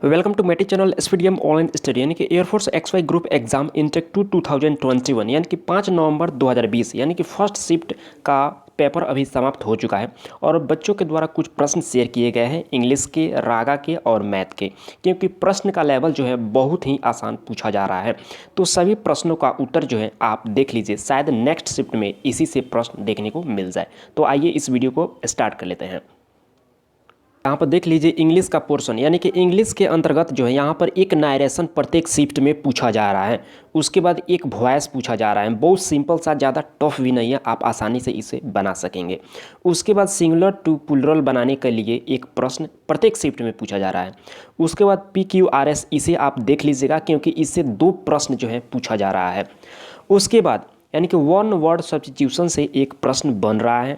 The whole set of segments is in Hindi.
वेलकम टू मेटी चैनल एसपीडीएम ऑनलाइन स्टडी यानी कि air force XY group exam intake 2021 यानी कि 5 नवंबर 2020 यानी कि फर्स्ट शिफ्ट का पेपर अभी समाप्त हो चुका है और बच्चों के द्वारा कुछ प्रश्न शेयर किए गए हैं इंग्लिश के, रागा के और मैथ के, क्योंकि प्रश्न का लेवल जो है बहुत ही आसान पूछा जा रहा है। तो सभी प्रश्नों का उत्तर जो है आप देख लीजिए, शायद नेक्स्ट शिफ्ट में इसी से प्रश्न देखने को मिल जाए। तो आइए इस वीडियो को स्टार्ट कर लेते हैं। यहाँ पर देख लीजिए इंग्लिश का पोर्शन, यानी कि इंग्लिश के अंतर्गत जो है यहाँ पर एक नारेशन प्रत्येक शिफ्ट में पूछा जा रहा है। उसके बाद एक वॉइस पूछा जा रहा है, बहुत सिंपल सा, ज़्यादा टफ भी नहीं है, आप आसानी से इसे बना सकेंगे। उसके बाद सिंगुलर टू प्लूरल बनाने के लिए एक प्रश्न प्रत्येक शिफ्ट में पूछा जा रहा है। उसके बाद PQRS, इसे आप देख लीजिएगा क्योंकि इससे 2 प्रश्न जो है पूछा जा रहा है। उसके बाद यानी कि 1 वर्ड सब्स्टिट्यूशन से एक प्रश्न बन रहा है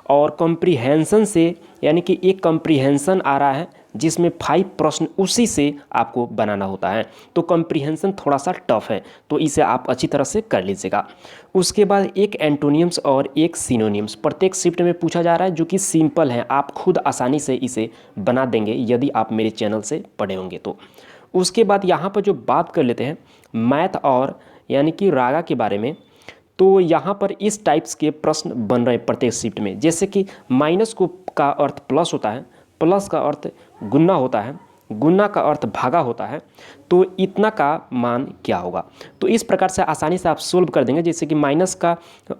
और कॉम्प्रीहेंशन से यानी कि एक कॉम्प्रीहेंशन आ रहा है जिसमें 5 प्रश्न उसी से आपको बनाना होता है। तो कॉम्प्रीहेंशन थोड़ा सा टफ है, तो इसे आप अच्छी तरह से कर लीजिएगा। उसके बाद एक एंटोनियम्स और एक सिनोनियम्स प्रत्येक शिफ्ट में पूछा जा रहा है, जो कि सिंपल है, आप खुद आसानी से इसे बना देंगे यदि आप मेरे चैनल से पढ़े होंगे तो। उसके बाद यहाँ पर जो बात कर लेते हैं मैथ और यानी कि रागा के बारे में, तो यहाँ पर इस टाइप्स के प्रश्न बन रहे हैं प्रत्येक शिफ्ट में। जैसे कि माइनस को का अर्थ प्लस होता है, प्लस का अर्थ गुना होता है, गुना का अर्थ भागा होता है, तो इतना का मान क्या होगा। तो इस प्रकार से आसानी से आप सोल्व कर देंगे। जैसे कि माइनस का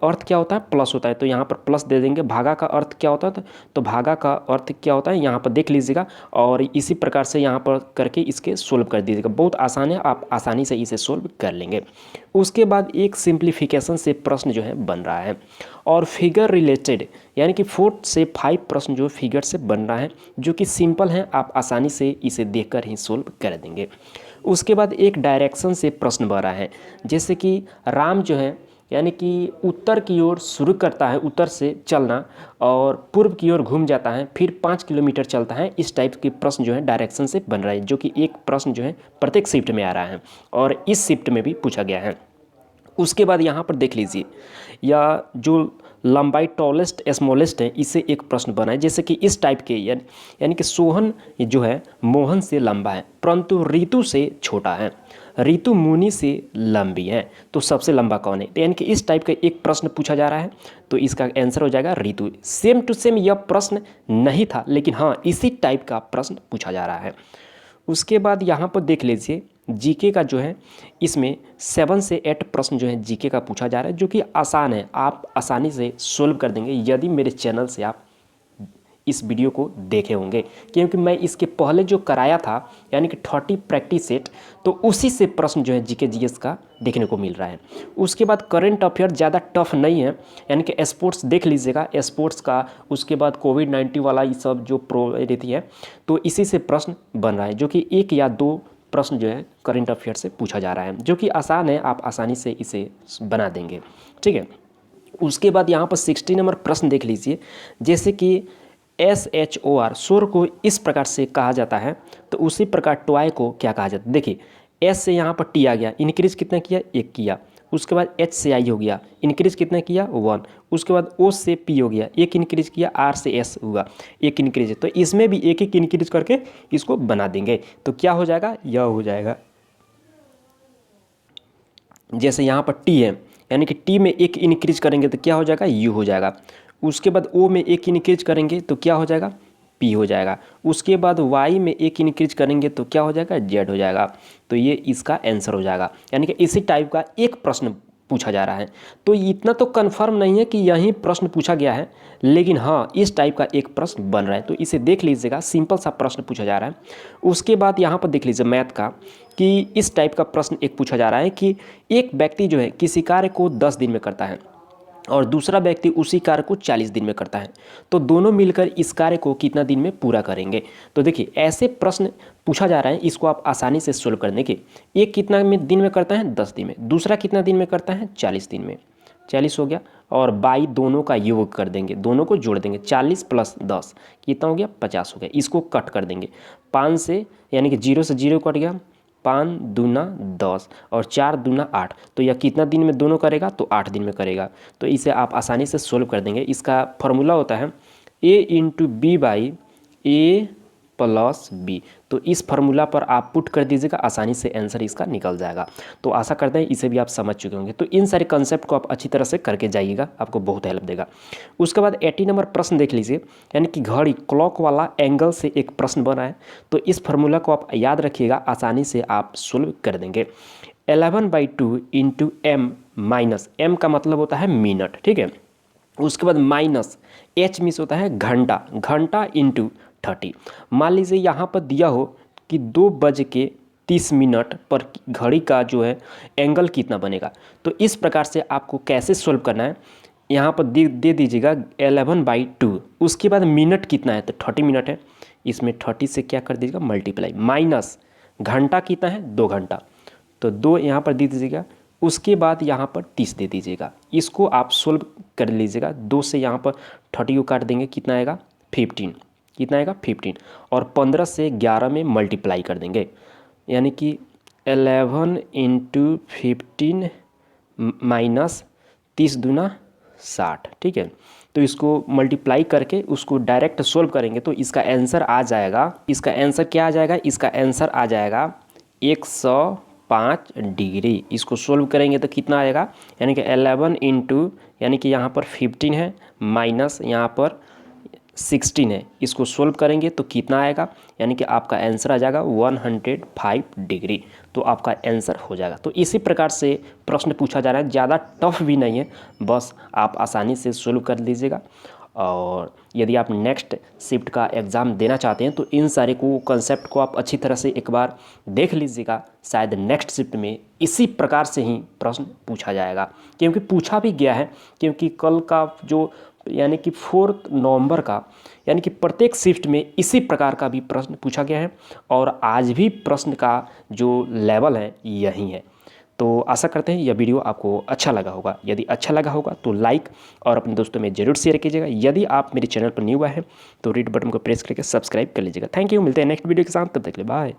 अर्थ क्या होता है, प्लस होता है, तो यहाँ पर प्लस दे देंगे। भागा का अर्थ क्या होता है, तो भागा का अर्थ क्या होता है, यहाँ पर देख लीजिएगा और इसी प्रकार से यहाँ पर करके इसके सोल्व कर दीजिएगा। बहुत आसान है, आप आसानी से इसे सोल्व कर लेंगे। उसके बाद एक सिंप्लीफिकेशन से प्रश्न जो है बन रहा है और फिगर रिलेटेड यानी कि 4 से 5 प्रश्न जो फिगर से बन रहा है, जो कि सिंपल हैं, आप आसानी से इसे देखकर ही सोल्व कर देंगे। उसके बाद एक डायरेक्शन से प्रश्न बन रहा है, जैसे कि राम जो है यानी कि उत्तर की ओर शुरू करता है, उत्तर से चलना, और पूर्व की ओर घूम जाता है, फिर 5 किलोमीटर चलता है। इस टाइप के प्रश्न जो है डायरेक्शन से बन रहा है, जो कि एक प्रश्न जो है प्रत्येक शिफ्ट में आ रहा है और इस शिफ्ट में भी पूछा गया है। उसके बाद यहाँ पर देख लीजिए, या जो लंबाई टॉलेस्ट स्मॉलेस्ट है, इससे एक प्रश्न बना है। जैसे कि इस टाइप के यानी कि सोहन जो है मोहन से लंबा है, परंतु ऋतु से छोटा है, ऋतु मुनि से लंबी है, तो सबसे लंबा कौन है। तो यानी कि इस टाइप का एक प्रश्न पूछा जा रहा है, तो इसका आंसर हो जाएगा ऋतु। सेम टू सेम यह प्रश्न नहीं था, लेकिन हाँ इसी टाइप का प्रश्न पूछा जा रहा है। उसके बाद यहाँ पर देख लीजिए जीके का जो है, इसमें 7 से 8 प्रश्न जो है जीके का पूछा जा रहा है, जो कि आसान है, आप आसानी से सोल्व कर देंगे यदि मेरे चैनल से आप इस वीडियो को देखे होंगे, क्योंकि मैं इसके पहले जो कराया था यानी कि 30 प्रैक्टिस सेट, तो उसी से प्रश्न जो है जीके जीएस का देखने को मिल रहा है। उसके बाद करंट अफेयर ज़्यादा टफ नहीं है, यानी कि स्पोर्ट्स देख लीजिएगा, स्पोर्ट्स का। उसके बाद कोविड-19 वाला ये सब जो प्रो रहती है, तो इसी से प्रश्न बन रहा है, जो कि 1 या 2 प्रश्न जो है करंट अफेयर से पूछा जा रहा है, जो कि आसान है, आप आसानी से इसे बना देंगे। ठीक है। उसके बाद यहाँ पर 60 नंबर प्रश्न देख लीजिए, जैसे कि SHOR शोर को इस प्रकार से कहा जाता है, तो उसी प्रकार टॉय को क्या कहा जाता है। देखिए S से यहाँ पर T आ गया, इंक्रीज कितना किया, 1 किया। उसके बाद H से I हो गया, इंक्रीज कितना किया, 1। उसके बाद O से P हो गया, 1 इंक्रीज किया। R से S हुआ, 1 इंक्रीज। तो इसमें भी एक एक इंक्रीज करके इसको बना देंगे, तो क्या हो जाएगा, यह हो जाएगा। जैसे यहाँ पर T है, यानी कि T में 1 इंक्रीज करेंगे तो क्या हो जाएगा, U हो जाएगा। उसके बाद O में 1 इंक्रीज करेंगे तो क्या हो जाएगा, P हो जाएगा। उसके बाद Y में 1 इंक्रीज करेंगे तो क्या हो जाएगा, Z हो जाएगा। तो ये इसका आंसर हो जाएगा, यानी कि इसी टाइप का एक प्रश्न पूछा जा रहा है। तो इतना तो कंफर्म नहीं है कि यही प्रश्न पूछा गया है, लेकिन हाँ इस टाइप का एक प्रश्न बन रहा है, तो इसे देख लीजिएगा, सिंपल सा प्रश्न पूछा जा रहा है। उसके बाद यहाँ पर देख लीजिए मैथ का, कि इस टाइप का प्रश्न एक पूछा जा रहा है कि एक व्यक्ति जो है किसी कार्य को 10 दिन में करता है और दूसरा व्यक्ति उसी कार्य को 40 दिन में करता है, तो दोनों मिलकर इस कार्य को कितना दिन में पूरा करेंगे। तो देखिए ऐसे प्रश्न पूछा जा रहा है, इसको आप आसानी से सोल्व करने के। एक कितना में दिन में करता है, 10 दिन में, दूसरा कितना दिन में करता है, 40 दिन में। 40 हो गया, और बाई दोनों का योग कर देंगे, दोनों को जोड़ देंगे, 40 + 10 कितना हो गया, 50 हो गया। इसको कट कर देंगे 5 से, यानी कि 0 से 0 कट गया, 5 दूना 10 और 4 दूना 8, तो यह कितना दिन में दोनों करेगा, तो 8 दिन में करेगा। तो इसे आप आसानी से सोल्व कर देंगे। इसका फॉर्मूला होता है A × B/A प्लस बी। तो इस फार्मूला पर आप पुट कर दीजिएगा, आसानी से आंसर इसका निकल जाएगा। तो आशा करते हैं इसे भी आप समझ चुके होंगे। तो इन सारे कंसेप्ट को आप अच्छी तरह से करके जाइएगा, आपको बहुत हेल्प देगा। उसके बाद 80 नंबर प्रश्न देख लीजिए, यानी कि घड़ी क्लॉक वाला एंगल से एक प्रश्न बना है। तो इस फार्मूला को आप याद रखिएगा, आसानी से आप सोल्व कर देंगे। 11/2 इंटू एम माइनस, एम का मतलब होता है मिनट, ठीक है। उसके बाद माइनस एच मिस होता है घंटा, घंटा इंटू 30। मान लीजिए यहाँ पर दिया हो कि 2:30 पर घड़ी का जो है एंगल कितना बनेगा। तो इस प्रकार से आपको कैसे सोल्व करना है, यहाँ पर दे दीजिएगा 11/2। उसके बाद मिनट कितना है, तो 30 मिनट है, इसमें 30 से क्या कर दीजिएगा मल्टीप्लाई, माइनस घंटा कितना है 2 घंटा, तो 2 यहाँ पर दे दीजिएगा। उसके बाद यहाँ पर 30 दे दीजिएगा। इसको आप सोल्व कर लीजिएगा। 2 से यहाँ पर 30 को काट देंगे, कितना आएगा 15, कितना आएगा 15, और 15 से 11 में मल्टीप्लाई कर देंगे, यानी कि 11 इंटू 15 माइनस 30 दूना 60, ठीक है। तो इसको मल्टीप्लाई करके उसको डायरेक्ट सोल्व करेंगे तो इसका आंसर आ जाएगा, इसका आंसर क्या आ जाएगा, इसका आंसर आ जाएगा 105 डिग्री। इसको सोल्व करेंगे तो कितना आएगा, यानी कि 11 इंटू, यानी कि यहाँ पर 15 है माइनस यहाँ पर 16 है, इसको सोल्व करेंगे तो कितना आएगा, यानी कि आपका आंसर आ जाएगा 105 डिग्री। तो आपका आंसर हो जाएगा। तो इसी प्रकार से प्रश्न पूछा जा रहा है, ज़्यादा टफ भी नहीं है, बस आप आसानी से सोल्व कर लीजिएगा। और यदि आप नेक्स्ट शिफ्ट का एग्ज़ाम देना चाहते हैं तो इन सारे को कंसेप्ट को आप अच्छी तरह से एक बार देख लीजिएगा। शायद नेक्स्ट शिफ्ट में इसी प्रकार से ही प्रश्न पूछा जाएगा, क्योंकि पूछा भी गया है। क्योंकि कल का जो यानी कि 4 नवंबर का, यानी कि प्रत्येक शिफ्ट में इसी प्रकार का भी प्रश्न पूछा गया है, और आज भी प्रश्न का जो लेवल है यही है। तो आशा करते हैं यह वीडियो आपको अच्छा लगा होगा। यदि अच्छा लगा होगा तो लाइक और अपने दोस्तों में ज़रूर शेयर कीजिएगा। यदि आप मेरे चैनल पर न्यू आए हैं तो रेड बटन को प्रेस करके सब्सक्राइब कर लीजिएगा। थैंक यू, मिलते हैं नेक्स्ट वीडियो के साथ, तब तक के लिए बाय।